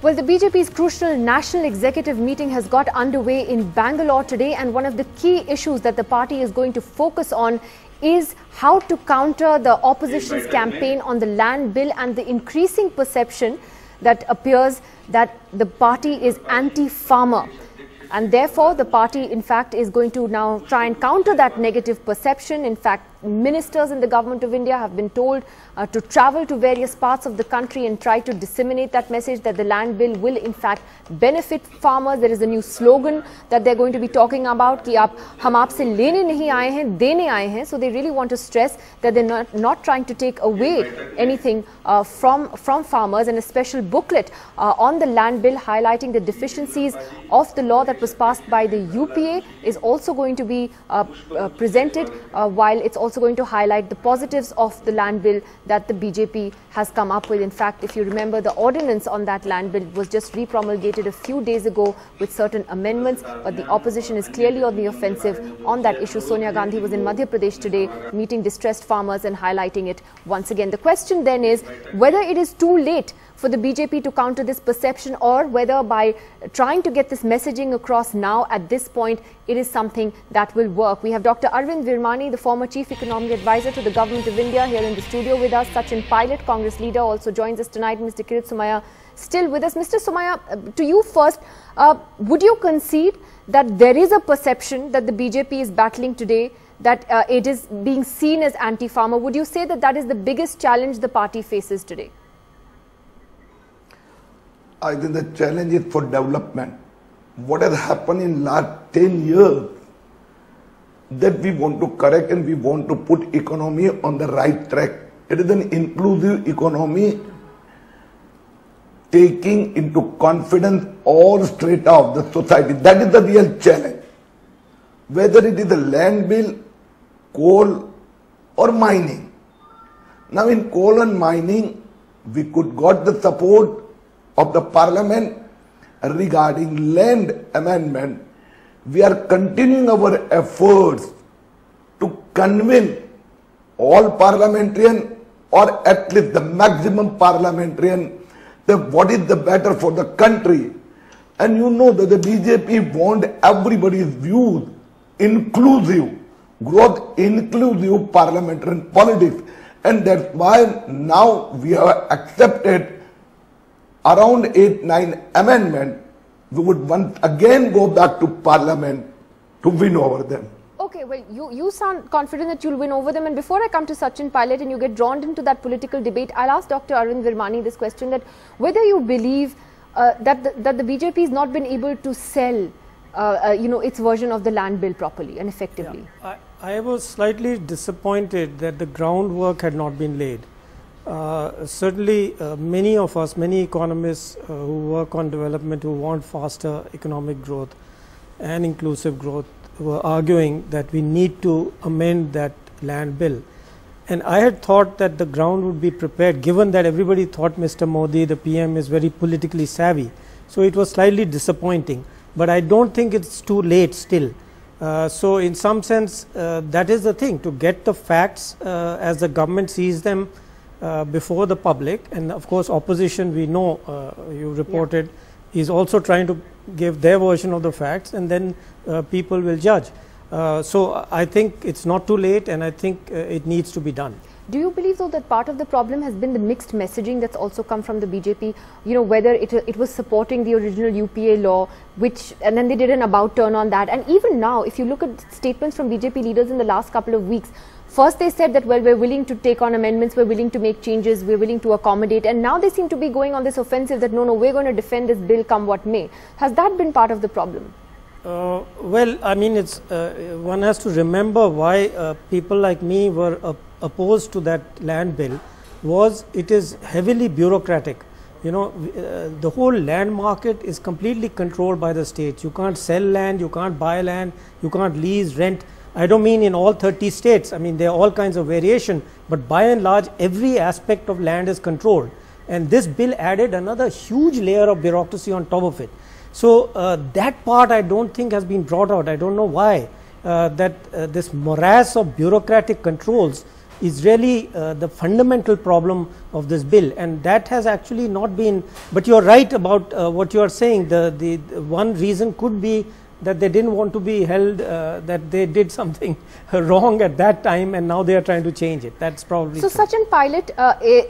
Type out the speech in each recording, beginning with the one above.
Well, the BJP's crucial national executive meeting has got underway in Bangalore today, and one of the key issues that the party is going to focus on is how to counter the opposition's campaign on the land bill and the increasing perception that appears that the party is anti-farmer. And therefore, the party, in fact, is going to now try and counter that negative perception. In fact, ministers in the government of India have been told to travel to various parts of the country and try to disseminate that message that the land bill will, in fact, benefit farmers. There is a new slogan that they're going to be talking about, ki hum aapse lene nahi aaye hain, dene aaye hain. So they really want to stress that they're not trying to take away anything from farmers. And a special booklet on the land bill highlighting the deficiencies of the law that was passed by the UPA is also going to be presented, while it's also going to highlight the positives of the land bill that the BJP has come up with. In fact, if you remember, the ordinance on that land bill was just re-promulgated a few days ago with certain amendments, but the opposition is clearly on the offensive on that issue. Sonia Gandhi was in Madhya Pradesh today meeting distressed farmers and highlighting it once again. The question then is whether it is too late for the BJP to counter this perception, or whether by trying to get this messaging across now at this point, it is something that will work. We have Dr. Arvind Virmani, the former Chief Economic Advisor to the Government of India, here in the studio with us. Sachin Pilot, Congress leader, also joins us tonight. Mr. Kirit Somaiya still with us. Mr. Somaiya, to you first, would you concede that there is a perception that the BJP is battling today, that it is being seen as anti-farmer? Would you say that that is the biggest challenge the party faces today? I think the challenge is for development. What has happened in last 10 years, that we want to correct and we want to put economy on the right track. It is an inclusive economy taking into confidence all strata of the society. That is the real challenge. Whether it is the land bill, coal or mining. Now in coal and mining, we could got the support of the parliament regarding land amendment. We are continuing our efforts to convince all parliamentarians, or at least the maximum parliamentarian, that what is the better for the country. And you know that the BJP want everybody's views, inclusive growth, inclusive parliamentary politics. And that's why now we have accepted around 8-9 amendments. We would once again go back to parliament to win over them. Okay, well, you sound confident that you'll win over them. And before I come to Sachin Pilot and you get drawn into that political debate, I'll ask Dr. Arvind Virmani this question, that whether you believe that the BJP has not been able to sell its version of the land bill properly and effectively. Yeah, I was slightly disappointed that the groundwork had not been laid. Certainly many of us, many economists who work on development, who want faster economic growth and inclusive growth, were arguing that we need to amend that land bill. And I had thought that the ground would be prepared, given that everybody thought Mr. Modi, the PM, is very politically savvy. So it was slightly disappointing. But I don't think it's too late still. So in some sense, that is the thing, to get the facts as the government sees them before the public. And of course, opposition, we know, you reported, is also trying to give their version of the facts, and then people will judge. So I think it's not too late, and I think it needs to be done. Do you believe, though, that part of the problem has been the mixed messaging that's also come from the BJP? You know, whether it was supporting the original UPA law, and then they did an about turn on that. And even now, if you look at statements from BJP leaders in the last couple of weeks, first they said that, well, we're willing to take on amendments, we're willing to make changes, we're willing to accommodate. And now they seem to be going on this offensive that, no, we're going to defend this bill come what may. Has that been part of the problem? Well, I mean, it's one has to remember why people like me were opposed to that land bill. It is heavily bureaucratic. You know, the whole land market is completely controlled by the states. You can't sell land, you can't buy land, you can't lease, rent. I don't mean in all 30 states. I mean, there are all kinds of variation, but by and large, every aspect of land is controlled. And this bill added another huge layer of bureaucracy on top of it. So that part I don't think has been brought out. I don't know why. This morass of bureaucratic controls is really the fundamental problem of this bill, and that has actually not been. But you are right about what you are saying. The one reason could be that they didn't want to be held, that they did something wrong at that time, and now they are trying to change it. That's probably so. True. Sachin Pilot,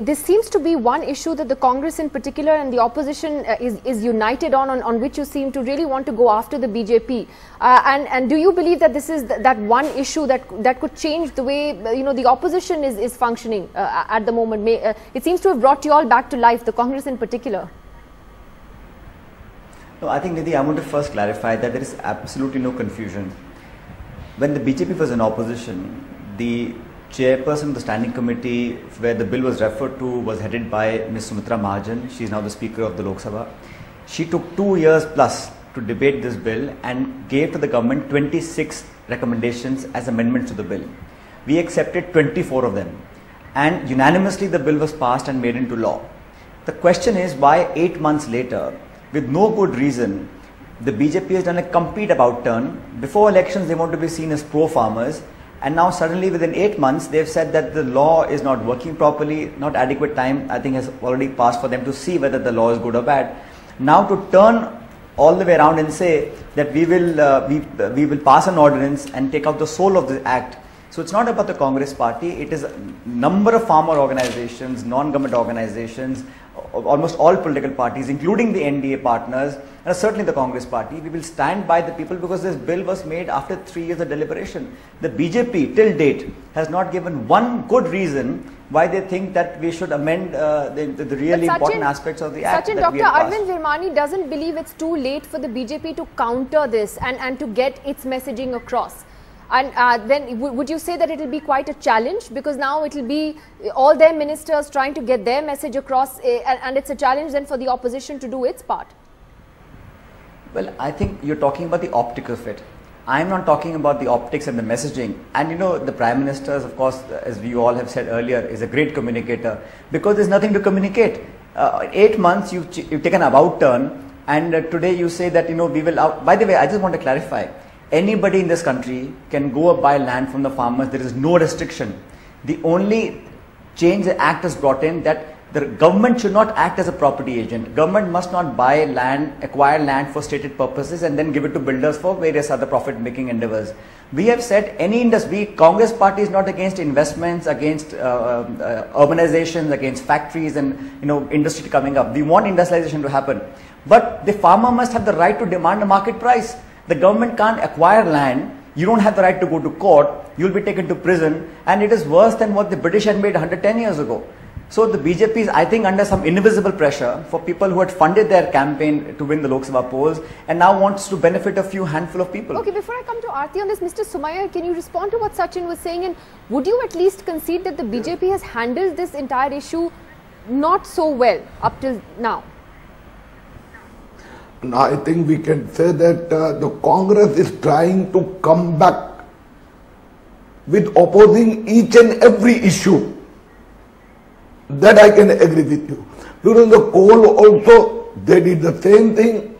this seems to be one issue that the Congress in particular and the opposition is united on which you seem to really want to go after the BJP. And do you believe that this is that one issue that could change the way the opposition is functioning at the moment? It seems to have brought you all back to life, the Congress in particular. No, I think, Nidhi, I want to first clarify that there is absolutely no confusion. When the BJP was in opposition, the chairperson of the standing committee where the bill was referred to was headed by Ms. Sumitra Mahajan. She is now the Speaker of the Lok Sabha. She took 2 years plus to debate this bill and gave to the government 26 recommendations as amendments to the bill. We accepted 24 of them, and unanimously the bill was passed and made into law. The question is why 8 months later, with no good reason, the BJP has done a complete about turn. Before elections, they want to be seen as pro-farmers, and now suddenly within 8 months, they've said that the law is not working properly, not adequate time, I think, has already passed for them to see whether the law is good or bad. Now to turn all the way around and say that we will pass an ordinance and take out the soul of the act. So it's not about the Congress party, it is a number of farmer organizations, non-government organizations, almost all political parties, including the NDA partners, and certainly the Congress party. We will stand by the people because this bill was made after 3 years of deliberation. The BJP till date has not given one good reason why they think that we should amend the really important aspects of the act. Sachin, Dr. Arvind Virmani doesn't believe it's too late for the BJP to counter this and to get its messaging across. And then would you say that it will be quite a challenge, because now it will be all their ministers trying to get their message across, and it's a challenge then for the opposition to do its part? Well, I think you're talking about the optics of it. I'm not talking about the optics and the messaging. And the Prime Minister, of course, as we all have said earlier, is a great communicator, because there's nothing to communicate. 8 months you've taken an about turn, and today you say that we will out. By the way, I just want to clarify. Anybody in this country can go buy land from the farmers. There is no restriction. The only change the act has brought in, that the government should not act as a property agent. Government must not buy land, acquire land for stated purposes and then give it to builders for various other profit-making endeavors. We have said any industry, Congress party is not against investments, against urbanizations, against factories and industry coming up. We want industrialization to happen. But the farmer must have the right to demand a market price. The government can't acquire land, you don't have the right to go to court, you'll be taken to prison, and it is worse than what the British had made 110 years ago. So the BJP is, I think, under some invisible pressure for people who had funded their campaign to win the Lok Sabha polls and now wants to benefit a few handful of people. Okay, before I come to Aarti on this, Mr. Sumaya, can you respond to what Sachin was saying, and would you at least concede that the BJP has handled this entire issue not so well up till now? Now, I think we can say that the Congress is trying to come back with opposing each and every issue. That I can agree with you. During the coal also, they did the same thing.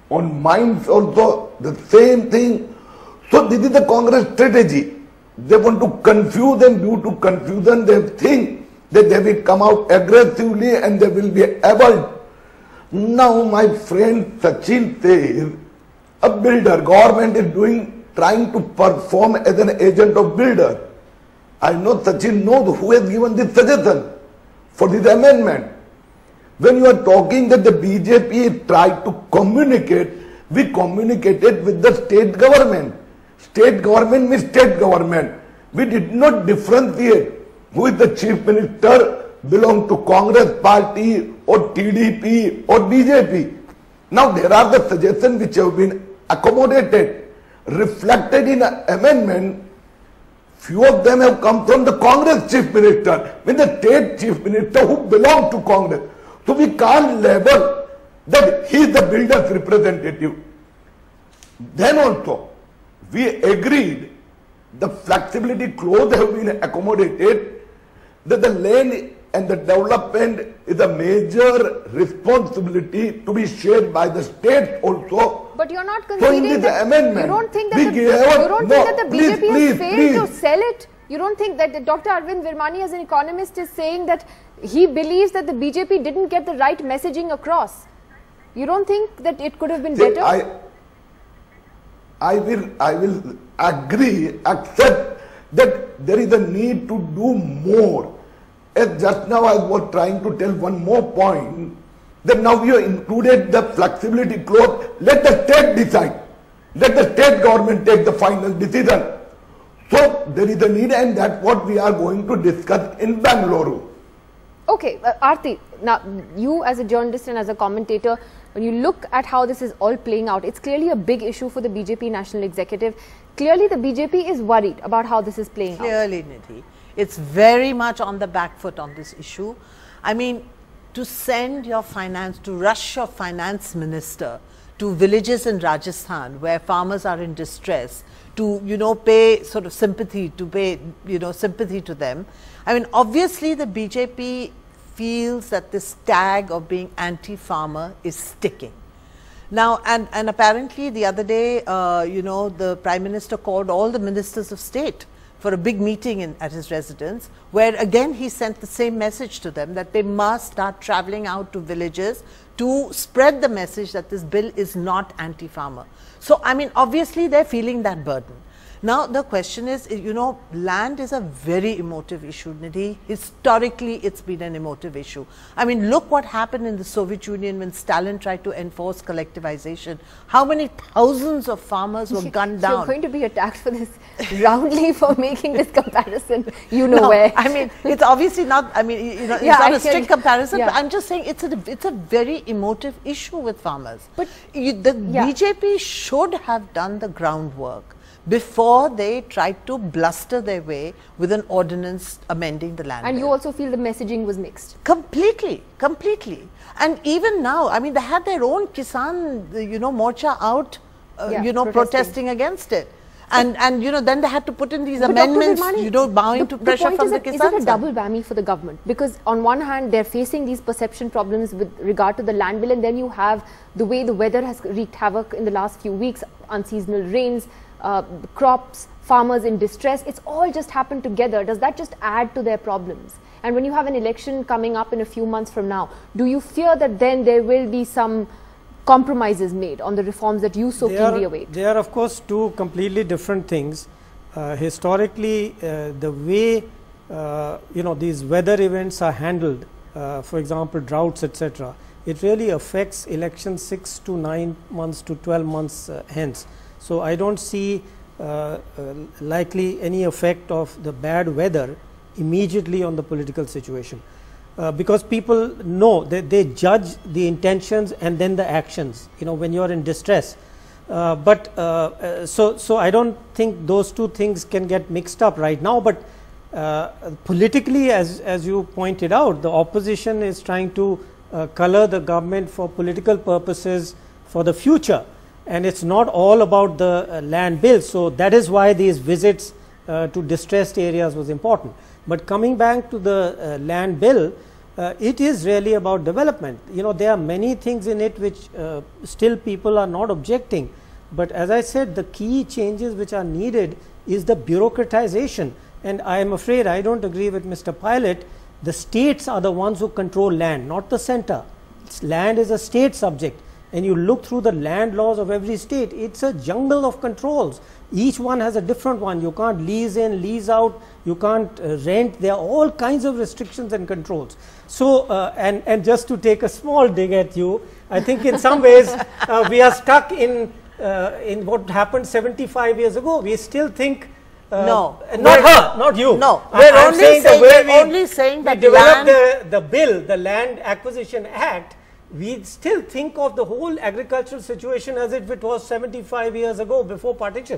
On mines also, the same thing. So this is the Congress strategy. They want to confuse them. Due to confusion, they think that they will come out aggressively and they will be able. Now my friend Sachin says, a builder, government is trying to perform as an agent of builder. I know Sachin knows who has given this suggestion for this amendment. When you are talking that the BJP tried to communicate, we communicated with the state government. State government means state government. We did not differentiate who is the chief minister, belong to Congress party or TDP or BJP. Now there are the suggestions which have been accommodated, reflected in an amendment. Few of them have come from the Congress chief minister, with the state chief minister who belong to Congress. So we can't label that he is the builder's representative. Then also, we agreed the flexibility clause have been accommodated, that the land and the development is a major responsibility to be shared by the state also. But you're not conceding that amendment, you don't think that the BJP has failed to sell it. You don't think that Dr. Arvind Virmani, as an economist, is saying that he believes that the BJP didn't get the right messaging across? You don't think that it could have been better? I will agree, accept that there is a need to do more. As just now I was trying to tell one more point, that now we have included the flexibility clause. Let the state decide. Let the state government take the final decision. So there is a need, and that's what we are going to discuss in Bangalore. Okay, Aarti, now you as a journalist and as a commentator, when you look at how this is all playing out, it's clearly a big issue for the BJP National Executive. Clearly the BJP is worried about how this is playing out. Clearly, Nidhi, it's very much on the back foot on this issue. I mean, to send your finance, to rush your finance minister to villages in Rajasthan where farmers are in distress, to, you know, pay sort of sympathy, to pay, you know, sympathy to them. I mean, obviously the BJP feels that this tag of being anti-farmer is sticking. Now, and apparently the other day, you know, the Prime Minister called all the ministers of state for a big meeting at his residence, where again he sent the same message to them, that they must start traveling out to villages to spread the message that this bill is not anti-farmer. So, I mean, obviously they're feeling that burden. Now, the question is, you know, land is a very emotive issue, Nidhi. Historically, it's been an emotive issue. I mean, look what happened in the Soviet Union when Stalin tried to enforce collectivization. How many thousands of farmers were gunned down? You're going to be attacked for this roundly for making this comparison, you know, where. I mean, it's obviously not, I mean, you know, it's not a strict comparison, but I'm just saying it's a very emotive issue with farmers. But the BJP should have done the groundwork before they tried to bluster their way with an ordinance amending the land. And you also feel the messaging was mixed? Completely, completely. And even now, I mean, they had their own Kisan, you know, Morcha out, you know, protesting against it. And you know, then they had to put in these amendments, you know, bowing to pressure from the Kisan. Is it a double whammy for the government? Because on one hand, they're facing these perception problems with regard to the land bill, and then you have the way the weather has wreaked havoc in the last few weeks, unseasonal rains, crops, farmers in distress. It's all just happened together. Does that just add to their problems? And when you have an election coming up in a few months from now, do you fear that then there will be some compromises made on the reforms that you so keenly await? They are, of course, two completely different things. Historically, the way you know, these weather events are handled, for example, droughts, etc., it really affects elections 6 to 9 months to 12 months hence. So I don't see likely any effect of the bad weather immediately on the political situation, because people know that they judge the intentions and then the actions, you know, when you are in distress. So I don't think those two things can get mixed up right now. But politically, as you pointed out, the opposition is trying to color the government for political purposes for the future. And it's not all about the land bill. So that is why these visits to distressed areas was important. But coming back to the land bill, it is really about development. You know, there are many things in it which still people are not objecting. But as I said, the key changes which are needed is the bureaucratization. And I am afraid I don't agree with Mr. Pilot. The states are the ones who control land, not the center. Land is a state subject. And you look through the land laws of every state, it's a jungle of controls. Each one has a different one. You can't lease in, lease out, you can't rent. There are all kinds of restrictions and controls. So, and just to take a small dig at you, I think in some ways we are stuck in what happened 75 years ago. We still think no, not her, not you. No, we're only saying that we developed the bill, the Land Acquisition Act. We still think of the whole agricultural situation as if it was 75 years ago before partition.